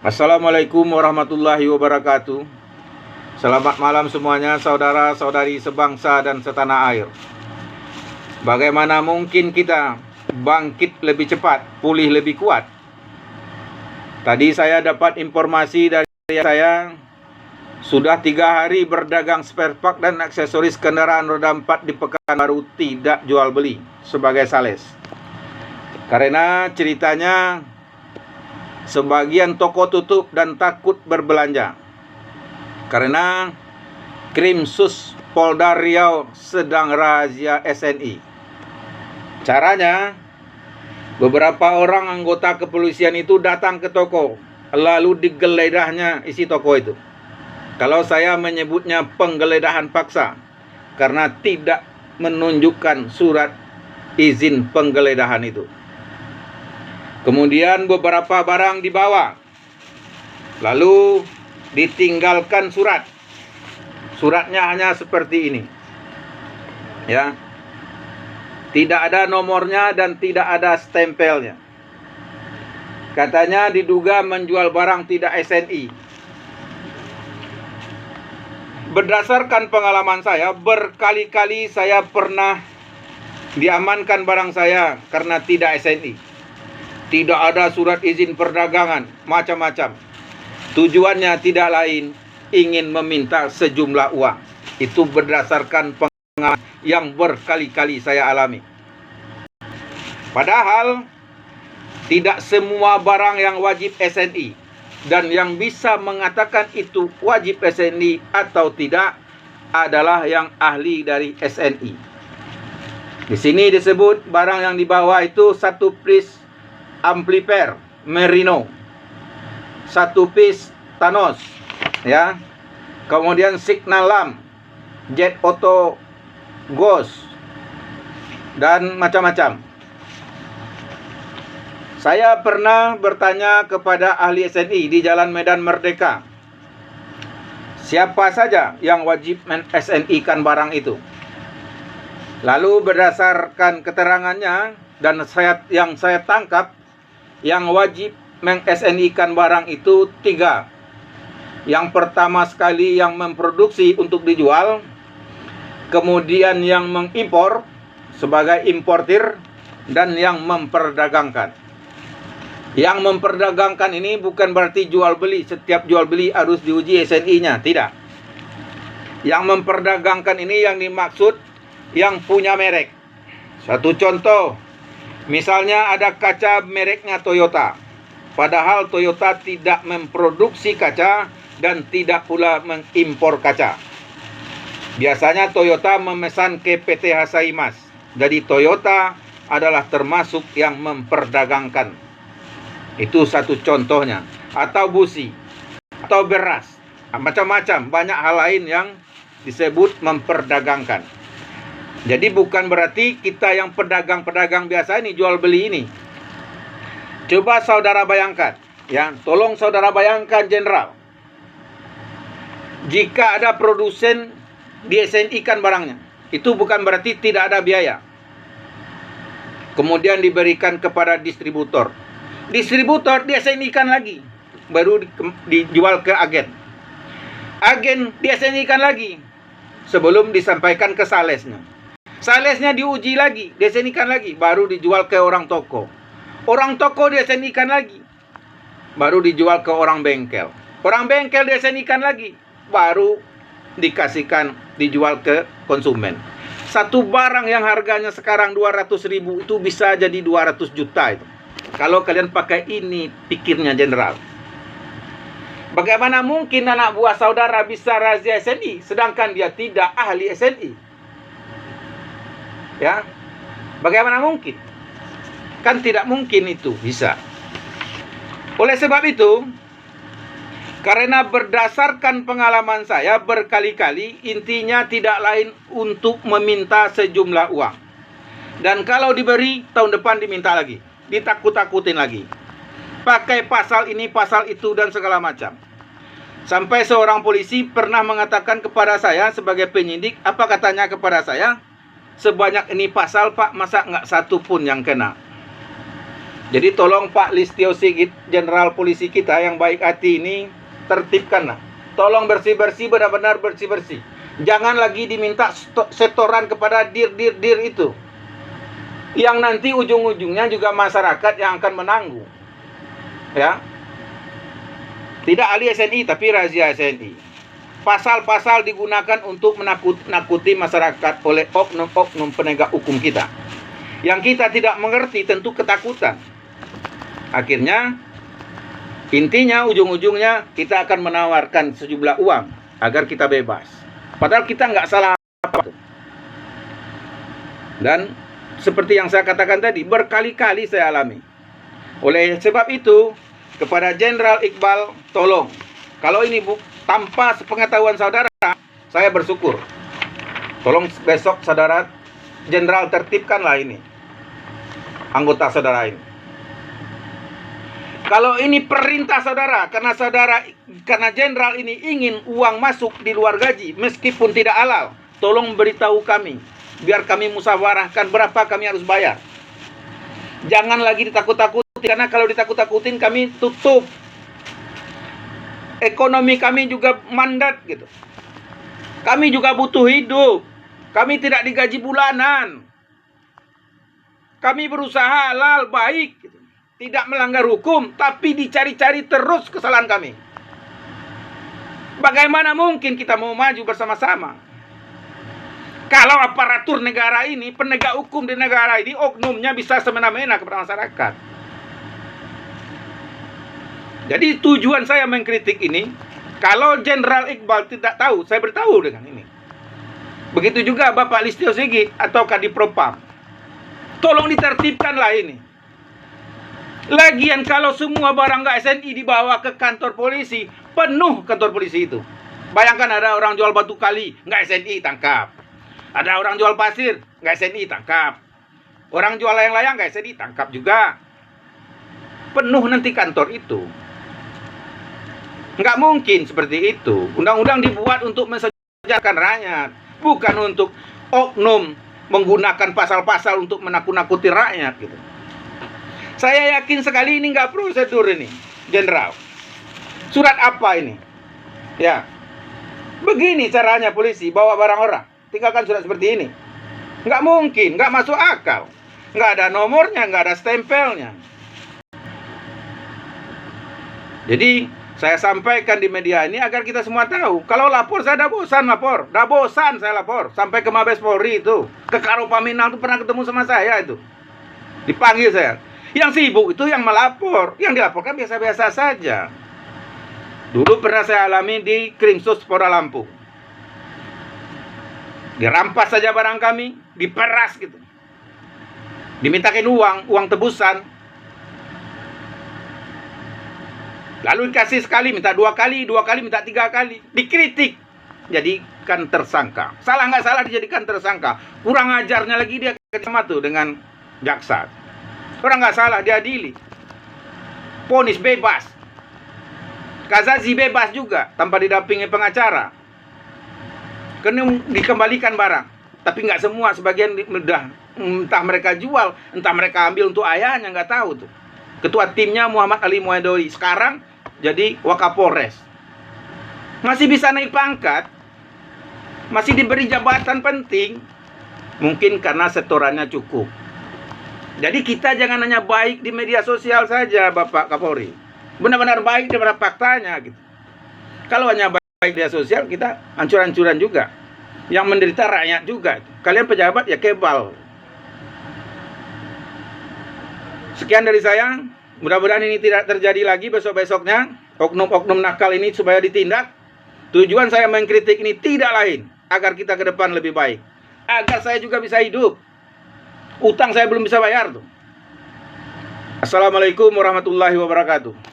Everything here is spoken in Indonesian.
Assalamualaikum warahmatullahi wabarakatuh. Selamat malam semuanya, saudara-saudari sebangsa dan setanah air. Bagaimana mungkin kita bangkit lebih cepat, pulih lebih kuat? Tadi saya dapat informasi dari saya sudah 3 hari berdagang spare part dan aksesoris kendaraan roda 4 di Pekanbaru tidak jual beli sebagai sales. Karena ceritanya sebagian toko tutup dan takut berbelanja karena Krimsus Polda Riau sedang razia SNI. Caranya, beberapa orang anggota kepolisian itu datang ke toko, lalu digeledahnya isi toko itu. Kalau saya menyebutnya penggeledahan paksa, karena tidak menunjukkan surat izin penggeledahan itu. Kemudian beberapa barang dibawa, lalu ditinggalkan surat. Suratnya hanya seperti ini, ya, tidak ada nomornya dan tidak ada stempelnya. Katanya diduga menjual barang tidak SNI. Berdasarkan pengalaman saya, berkali-kali saya pernah diamankan barang saya karena tidak SNI. Tidak ada surat izin perdagangan, macam-macam. Tujuannya tidak lain, ingin meminta sejumlah uang. Itu berdasarkan pengalaman yang berkali-kali saya alami. Padahal, tidak semua barang yang wajib SNI. Dan yang bisa mengatakan itu wajib SNI atau tidak adalah yang ahli dari SNI. Di sini disebut barang yang dibawa itu 1 piece amplifier Merino, 1 piece Thanos, ya. Kemudian signal lamp, jet auto ghost, dan macam-macam. Saya pernah bertanya kepada ahli SNI di Jalan Medan Merdeka, siapa saja yang wajib men-SNI-kan barang itu. Lalu berdasarkan keterangannya dan yang saya tangkap, yang wajib meng-SNI-kan barang itu 3. Yang pertama sekali yang memproduksi untuk dijual, kemudian yang mengimpor sebagai importir, dan yang memperdagangkan. Yang memperdagangkan ini bukan berarti jual beli, setiap jual beli harus diuji SNI-nya, tidak. Yang memperdagangkan ini yang dimaksud yang punya merek. Satu contoh, misalnya ada kaca mereknya Toyota, padahal Toyota tidak memproduksi kaca dan tidak pula mengimpor kaca. Biasanya Toyota memesan ke PT Hasaimas. Jadi Toyota adalah termasuk yang memperdagangkan. Itu satu contohnya. Atau busi, atau beras, macam-macam, banyak hal lain yang disebut memperdagangkan. Jadi bukan berarti kita yang pedagang-pedagang biasa ini jual beli ini. Coba saudara bayangkan, ya, tolong saudara bayangkan Jenderal. Jika ada produsen di SNI-kan barangnya, itu bukan berarti tidak ada biaya. Kemudian diberikan kepada distributor. Distributor di SNI-kan lagi, baru dijual ke agen. Agen di SNI-kan lagi, sebelum disampaikan ke salesnya. Salesnya diuji lagi, DSNI-kan lagi, baru dijual ke orang toko. Orang toko DSNI-kan lagi, baru dijual ke orang bengkel. Orang bengkel DSNI-kan lagi, baru dijual ke konsumen. Satu barang yang harganya sekarang 200.000 itu bisa jadi 200 juta itu. Kalau kalian pakai ini pikirnya Jenderal. Bagaimana mungkin anak buah saudara bisa razia SNI sedangkan dia tidak ahli SNI? Ya, bagaimana mungkin? Kan tidak mungkin itu bisa. Oleh sebab itu, karena berdasarkan pengalaman saya berkali-kali, intinya tidak lain untuk meminta sejumlah uang. Dan kalau diberi, tahun depan diminta lagi, ditakut-takutin lagi. Pakai pasal ini, pasal itu, dan segala macam. Sampai seorang polisi pernah mengatakan kepada saya sebagai penyidik, apa katanya kepada saya? Sebanyak ini pasal, Pak, masa nggak satu pun yang kena? Jadi tolong Pak Listio Sigit, Jenderal Polisi kita yang baik hati ini, tertibkanlah. Tolong bersih-bersih, benar-benar bersih-bersih. Jangan lagi diminta setoran kepada dir itu. Yang nanti ujung-ujungnya juga masyarakat yang akan menanggung. Ya. Tidak ahli SNI, tapi razia SNI. Pasal-pasal digunakan untuk menakut-nakuti masyarakat oleh oknum-oknum penegak hukum kita. Yang kita tidak mengerti tentu ketakutan. Akhirnya, intinya ujung-ujungnya kita akan menawarkan sejumlah uang agar kita bebas. Padahal kita nggak salah apa-apa. Dan seperti yang saya katakan tadi, berkali-kali saya alami. Oleh sebab itu, kepada Jenderal Iqbal, tolong. Kalau ini tanpa sepengetahuan saudara, saya bersyukur. Tolong besok saudara Jenderal tertibkanlah ini. Anggota saudara ini. Kalau ini perintah saudara, karena jenderal ini ingin uang masuk di luar gaji, meskipun tidak halal, tolong beritahu kami, biar kami musyawarahkan berapa kami harus bayar. Jangan lagi ditakut-takuti, karena kalau ditakut-takutin kami tutup. Ekonomi kami juga mandat gitu. Kami juga butuh hidup. Kami tidak digaji bulanan. Kami berusaha halal, baik gitu. Tidak melanggar hukum, tapi dicari-cari terus kesalahan kami. Bagaimana mungkin kita mau maju bersama-sama? Kalau aparatur negara ini, penegak hukum di negara ini, oknumnya bisa semena-mena kepada masyarakat. Jadi tujuan saya mengkritik ini, kalau Jenderal Iqbal tidak tahu, saya beritahu dengan ini. Begitu juga Bapak Listio Sigit atau Kadipropam. Tolong ditertibkanlah ini. Lagian kalau semua barang nggak SNI dibawa ke kantor polisi, penuh kantor polisi itu. Bayangkan ada orang jual batu kali, nggak SNI, tangkap. Ada orang jual pasir, nggak SNI, tangkap. Orang jual layang-layang, nggak SNI, tangkap juga. Penuh nanti kantor itu. Nggak mungkin seperti itu. Undang-undang dibuat untuk mensejahterakan rakyat, bukan untuk oknum menggunakan pasal-pasal untuk menakut-nakuti rakyat gitu. Saya yakin sekali ini nggak prosedur ini, Jenderal. Surat apa ini? Ya, begini caranya polisi bawa barang orang. Tinggalkan surat seperti ini. Nggak mungkin, nggak masuk akal. Nggak ada nomornya, nggak ada stempelnya. Jadi, saya sampaikan di media ini agar kita semua tahu. Kalau lapor, saya dah bosan lapor. Dah bosan saya lapor. Sampai ke Mabes Polri itu. Ke Karopaminal itu pernah ketemu sama saya itu. Dipanggil saya. Yang sibuk itu yang melapor. Yang dilaporkan biasa-biasa saja. Dulu pernah saya alami di Krimsus Polda Lampung. Dirampas saja barang kami. Diperas gitu. Dimintakin uang tebusan. Lalu dikasih sekali, minta dua kali, minta 3 kali. Dikritik. Jadikan tersangka. Salah nggak salah dijadikan tersangka. Kurang ajarnya lagi dia sama tuh dengan jaksa. Orang nggak salah, diadili. Ponis bebas. Kazazi bebas juga, tanpa didampingi pengacara. Kena dikembalikan barang. Tapi nggak semua, sebagian entah mereka jual, entah mereka ambil untuk ayahnya, nggak tahu tuh. Ketua timnya Muhammad Ali Muhaidori. Sekarang jadi Wakapolres. Masih bisa naik pangkat. Masih diberi jabatan penting. Mungkin karena setorannya cukup. Jadi kita jangan hanya baik di media sosial saja, Bapak Kapolri. Benar-benar baik daripada faktanya gitu. Kalau hanya baik di media sosial, kita hancur-hancuran juga. Yang menderita rakyat juga. Kalian pejabat ya kebal. Sekian dari saya. Mudah-mudahan ini tidak terjadi lagi besok-besoknya. Oknum-oknum nakal ini supaya ditindak. Tujuan saya mengkritik ini tidak lain. Agar kita ke depan lebih baik. Agar saya juga bisa hidup. Utang saya belum bisa bayar tuh. Assalamualaikum warahmatullahi wabarakatuh.